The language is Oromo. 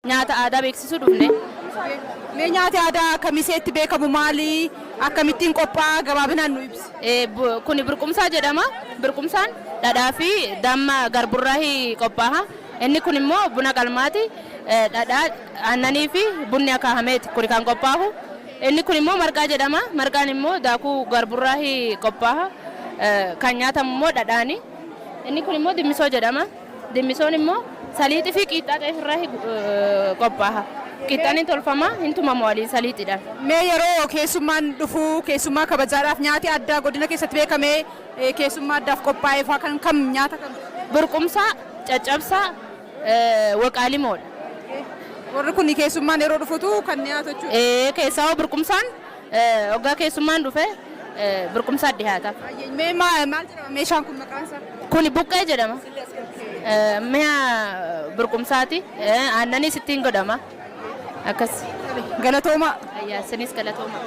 Nyaata aadaa beeksisuu dhufne. Mee nyaati aadaa kamiseetti beekamu maali? Akkamittiin qophaa'a gabaabinaan nu ibsi. Kuni burqumsaa jedhama. Burqumsaan dhadhaa fi damma garburraa qophaa'a. Inni kun immoo buna qalmaati. Dhadhaa aannanii fi bunni akaahameeti kuni kan qophaa'u. Inni kun immoo marqaa jedhama. Marqaan immoo daakuu garburraa qophaa'a. Kan nyaatamu immoo dhadhaani. Inni kun immoo dimmisoo jedhama. Dimmisoon immoo saliixii fi qiixxaa irraa qophaa'a. Qixxaan tolfama hin tumamu waliin saliixidhaan. Mee yeroo keessummaan dhufu keessummaa kabajaadhaaf nyaati addaa godina keessatti beekamee keessummaa addaaf qophaa'ee fa'aa kan kam nyaata kam? Burqumsaa, caccabsaa, waqaalimoodha. Warri kun keessummaan yeroo dhufutu kan nyaatu jechuudha. Keessaa burqumsaan hoggaa keessummaan dhufe burqumsaa dhiyaata. Mee maal jedhama meeshaan kun maqaan isaa? Kuni buqqee jedhama. Mi'a burqumsaati. Aannanis ittiin godhama. Akkas. Galatooma. Ayyaa isinis galatooma.